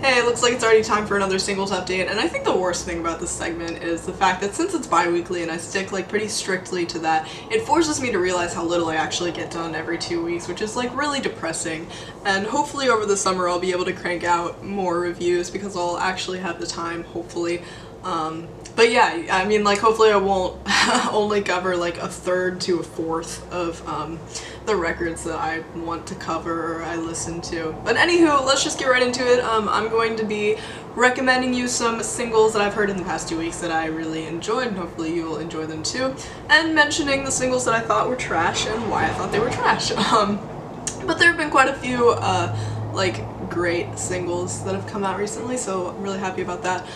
Hey, it looks like it's already time for another singles update, and I think the worst thing about this segment is the fact that since it's bi-weekly and I stick like pretty strictly to that, it forces me to realize how little I actually get done every 2 weeks, which is like really depressing. And hopefully over the summer I'll be able to crank out more reviews because I'll actually have the time, hopefully. But yeah, I mean, like, hopefully I won't only cover like a third to a fourth of the records that I want to cover or I listen to. But anywho, let's just get right into it. I'm going to be recommending you some singles that I've heard in the past 2 weeks that I really enjoyed, and hopefully you will enjoy them too, and mentioning the singles that I thought were trash and why I thought they were trash. But there have been quite a few like great singles that have come out recently, so I'm really happy about that.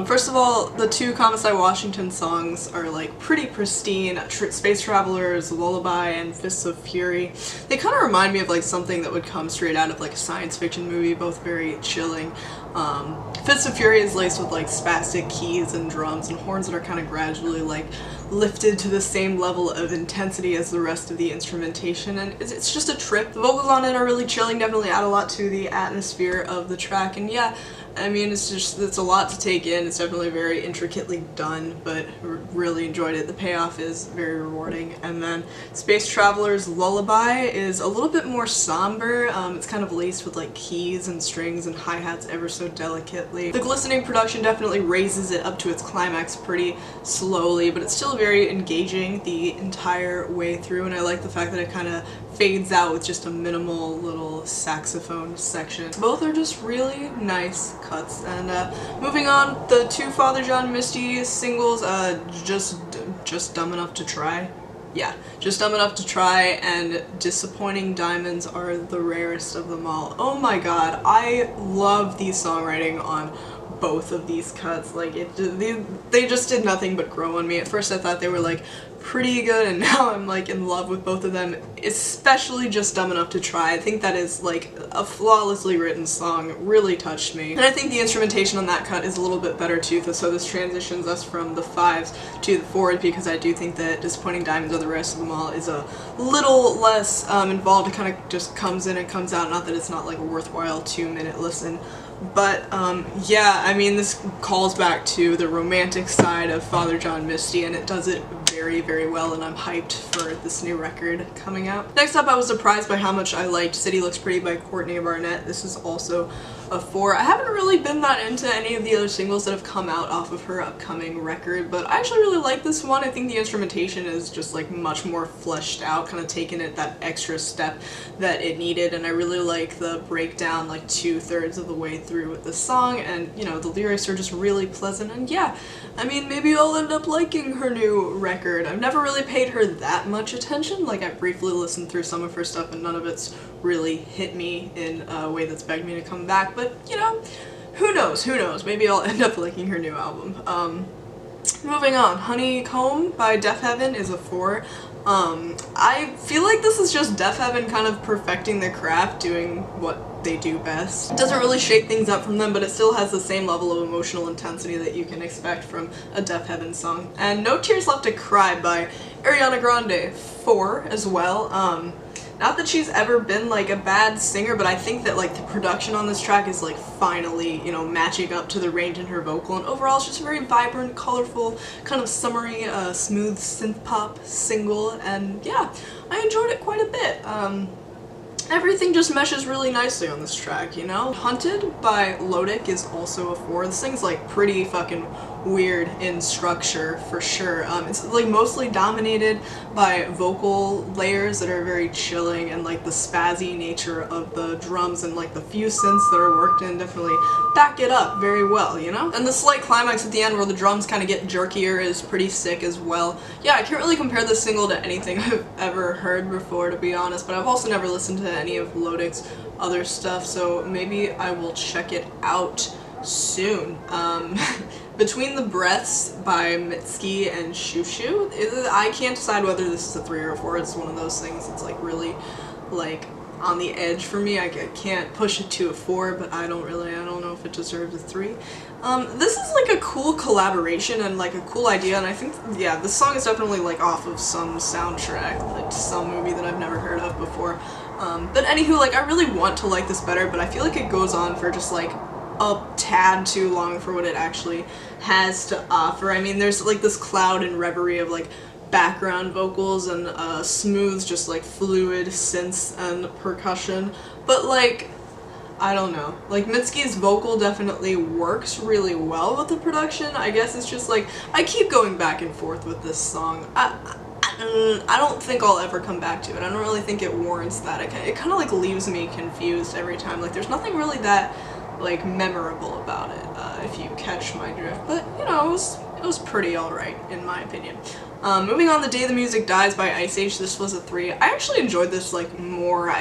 First of all, the two Kamasai Washington songs are like pretty pristine. Space Travelers, Lullaby, and Fists of Fury. They kind of remind me of like something that would come straight out of like a science fiction movie, both very chilling. Fists of Fury is laced with like spastic keys and drums and horns that are kind of gradually like lifted to the same level of intensity as the rest of the instrumentation, and it's just a trip. The vocals on it are really chilling, definitely add a lot to the atmosphere of the track, and yeah, I mean, it's a lot to take in. It's definitely very intricately done, but really enjoyed it. The payoff is very rewarding. And then Space Traveler's Lullaby is a little bit more somber. It's kind of laced with like keys and strings and hi-hats ever so delicately. The glistening production definitely raises it up to its climax pretty slowly, but it's still very engaging the entire way through, and I like the fact that it kind of fades out with just a minimal little saxophone section. Both are just really nice cuts. And moving on, the two Father John Misty singles, just Dumb Enough to Try. Yeah, Just Dumb Enough to Try and Disappointing Diamonds are the rarest of them all. Oh my god, I love the songwriting on both of these cuts. Like, they just did nothing but grow on me. At first I thought they were like pretty good, and now I'm like in love with both of them, especially Just Dumb Enough to Try. I think that is like a flawlessly written song. It really touched me. And I think the instrumentation on that cut is a little bit better too, so this transitions us from the fives to the fours, because I do think that Disappointing Diamonds Are the Rest of Them All is a little less involved. It kind of just comes in and comes out, not that it's not like a worthwhile 2-minute listen. But yeah, I mean, this calls back to the romantic side of Father John Misty, and it does it very, very well, and I'm hyped for this new record coming out. Next up, I was surprised by how much I liked City Looks Pretty by Courtney Barnett. This is also a 4. I haven't really been that into any of the other singles that have come out off of her upcoming record, but I actually really like this one. I think the instrumentation is just like much more fleshed out, kind of taking it that extra step that it needed, and I really like the breakdown like 2/3 of the way through with the song, and you know, the lyrics are just really pleasant, and yeah, I mean, maybe I'll end up liking her new record. I've never really paid her that much attention. Like, I briefly listened through some of her stuff and none of it's really hit me in a way that's begged me to come back, but you know, who knows, maybe I'll end up liking her new album. Moving on, Honeycomb by Deafheaven is a 4. I feel like this is just Deafheaven kind of perfecting their craft, doing what they do best. It doesn't really shake things up from them, but it still has the same level of emotional intensity that you can expect from a Deafheaven song. And No Tears Left to Cry by Ariana Grande, 4 as well. Not that she's ever been like a bad singer, but I think that like the production on this track is like finally, you know, matching up to the range in her vocal, and overall it's just a very vibrant, colorful, kind of summery, smooth synth pop single, and yeah, I enjoyed it quite a bit. Everything just meshes really nicely on this track, you know? Hunted by Lodic is also a 4. This thing's like pretty fucking weird in structure for sure. It's like mostly dominated by vocal layers that are very chilling, and like the spazzy nature of the drums and like the few synths that are worked in definitely back it up very well, you know? And the slight climax at the end where the drums kind of get jerkier is pretty sick as well. Yeah, I can't really compare this single to anything I've ever heard before, to be honest, but I've also never listened to any of Lodic's other stuff, so maybe I will check it out soon. Between the Breaths by Mitski and Shushu, I can't decide whether this is a 3 or a 4. It's one of those things that's like really like on the edge for me. I can't push it to a 4, but I don't know if it deserves a 3. This is like a cool collaboration and like a cool idea, and I think, yeah, this song is definitely like off of some soundtrack, like some movie that I've never heard of before. But anywho, like, I really want to like this better, but I feel like it goes on for just like a tad too long for what it actually has to offer. I mean, there's like this cloud and reverie of like background vocals and smooth, just like fluid synths and percussion, but like, I don't know. Like, Mitski's vocal definitely works really well with the production. I guess it's just like, I keep going back and forth with this song. I don't think I'll ever come back to it. I don't really think it warrants that. It kind of like leaves me confused every time. Like, there's nothing really that like memorable about it, if you catch my drift. But you know, it was pretty alright in my opinion. Moving on, The Day the Music Dies by Ice Age. This was a 3. I actually enjoyed this like more.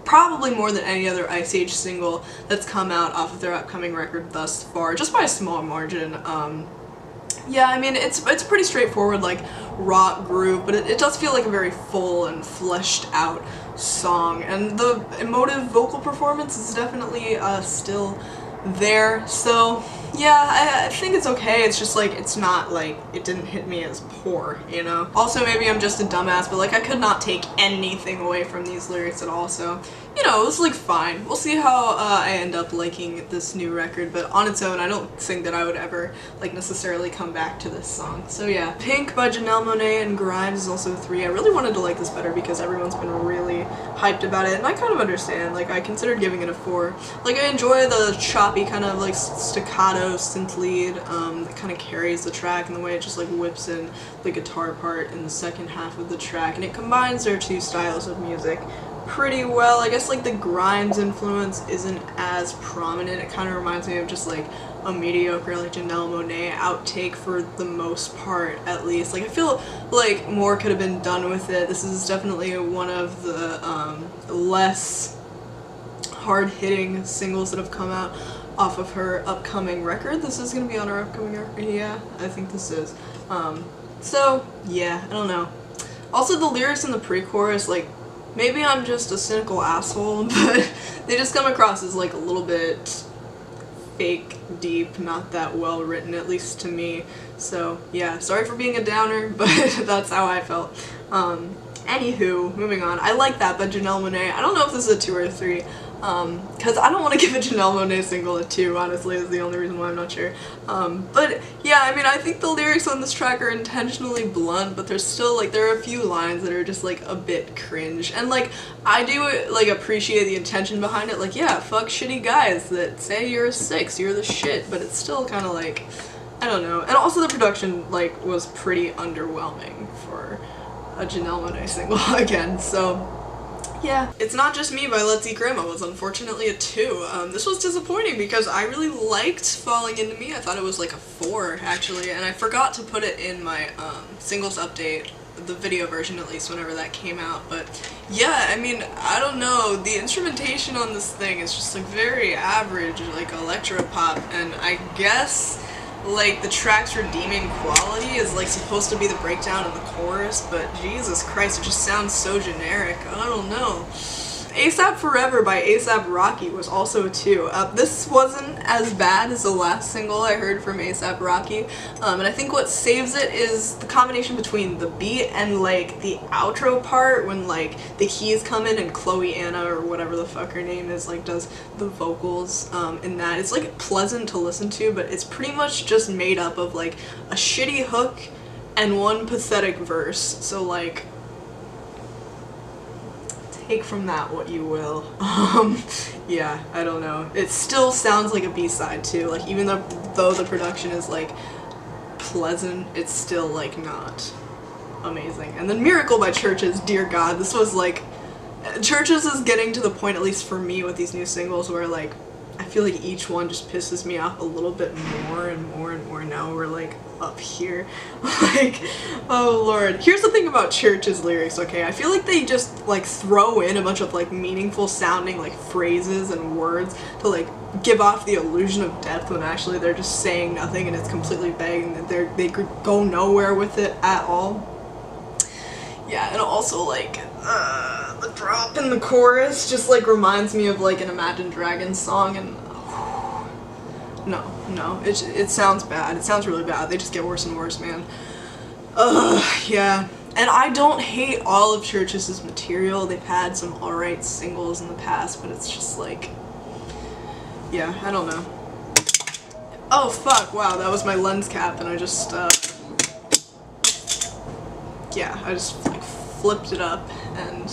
Probably more than any other Ice Age single that's come out off of their upcoming record thus far, just by a small margin. Yeah, I mean, it's pretty straightforward, like, rock groove, but it does feel like a very full and fleshed out song, and the emotive vocal performance is definitely still there, so yeah, I think it's okay. It's just like, it's not like, it didn't hit me as poor, you know? Also, maybe I'm just a dumbass, but like, I could not take anything away from these lyrics at all, so, you know, it was like fine. We'll see how I end up liking this new record, but on its own, I don't think that I would ever like necessarily come back to this song. So yeah, Pink by Janelle Monae and Grimes is also a 3. I really wanted to like this better because everyone's been really hyped about it, and I kind of understand. Like, I considered giving it a 4. Like, I enjoy the choppy kind of like staccato synth lead that kind of carries the track, and the way it just like whips in the guitar part in the second half of the track, and it combines their two styles of music pretty well. I guess like the Grimes influence isn't as prominent. It kind of reminds me of just like a mediocre like Janelle Monae outtake for the most part, at least. Like, I feel like more could have been done with it. This is definitely one of the less hard-hitting singles that have come out off of her upcoming record. This is gonna be on her upcoming record. Yeah, I think this is. So yeah, I don't know. Also, the lyrics in the pre-chorus, like, maybe I'm just a cynical asshole, but they just come across as like a little bit fake deep, not that well written, at least to me. So yeah, sorry for being a downer, but that's how I felt. Anywho, moving on. I like that by Janelle Monae. I don't know if this is a 2 or a 3. Because I don't want to give a Janelle Monae single a 2, honestly, is the only reason why I'm not sure. But yeah, I mean, I think the lyrics on this track are intentionally blunt, but there's still, like, there are a few lines that are just, like, a bit cringe. And, like, I do, like, appreciate the intention behind it. Like, yeah, fuck shitty guys that say you're a 6, you're the shit, but it's still kind of, like, I don't know. And also the production, like, was pretty underwhelming for a Janelle Monae single, again, so yeah. It's Not Just Me by Let's Eat Grandma was unfortunately a 2. This was disappointing because I really liked Falling Into Me. I thought it was like a 4, actually, and I forgot to put it in my singles update, the video version at least, whenever that came out. But yeah, I mean, I don't know, the instrumentation on this thing is just like very average, like electro-pop, and I guess like the track's redeeming quality is like supposed to be the breakdown in the chorus, but Jesus Christ, it just sounds so generic. I don't know. ASAP Forever by A$AP Rocky was also a 2. This wasn't as bad as the last single I heard from A$AP Rocky, and I think what saves it is the combination between the beat and like the outro part when like the keys come in and Chloe Anna, or whatever the fuck her name is, like does the vocals in that. It's like pleasant to listen to, but it's pretty much just made up of like a shitty hook and one pathetic verse, so like take from that what you will. Yeah, I don't know. It still sounds like a B-side too, like even though the production is like pleasant, it's still like not amazing. And then Miracle by Churches, dear god, this was like, Churches is getting to the point, at least for me with these new singles, where like I feel like each one just pisses me off a little bit more and more and more. Now we're like up here. Like, oh lord. Here's the thing about Church's lyrics, okay? I feel like they just like throw in a bunch of like meaningful sounding like phrases and words to like give off the illusion of depth, when actually they're just saying nothing and it's completely vague and they could go nowhere with it at all. Yeah, and also like the drop in the chorus just like reminds me of like an Imagine Dragons song, and no, it sounds bad. It sounds really bad. They just get worse and worse, man. Yeah. And I don't hate all of Churches' material. They've had some alright singles in the past, but it's just like, yeah, I don't know. Oh fuck, wow, that was my lens cap and I just, yeah, I just like flipped it up and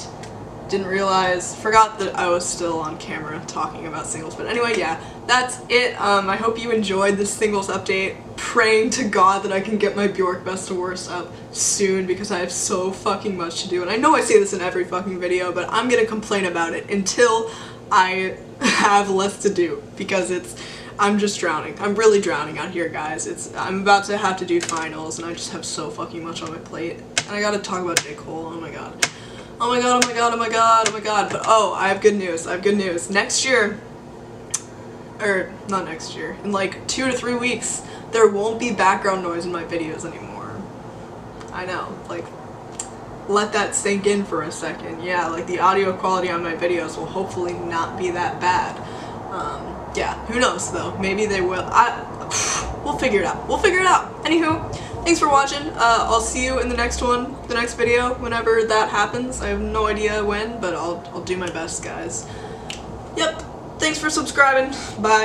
didn't realize, forgot that I was still on camera talking about singles. But anyway, yeah, that's it. I hope you enjoyed this singles update. Praying to God that I can get my Bjork Best of Worst up soon because I have so fucking much to do. And I know I say this in every fucking video, but I'm gonna complain about it until I have less to do because I'm just drowning. I'm really drowning out here, guys. I'm about to have to do finals and I just have so fucking much on my plate. And I gotta talk about J. Cole, oh my god. Oh my god, oh my god, oh my god, oh my god. But oh, I have good news, I have good news. Next year, or not next year, in like 2 to 3 weeks, there won't be background noise in my videos anymore. I know, like, let that sink in for a second. Yeah, like the audio quality on my videos will hopefully not be that bad. Yeah, who knows though, maybe they will. We'll figure it out, we'll figure it out. Anywho, thanks for watching. I'll see you in the next one, the next video, whenever that happens. I have no idea when, but I'll do my best, guys. Yep, thanks for subscribing. Bye.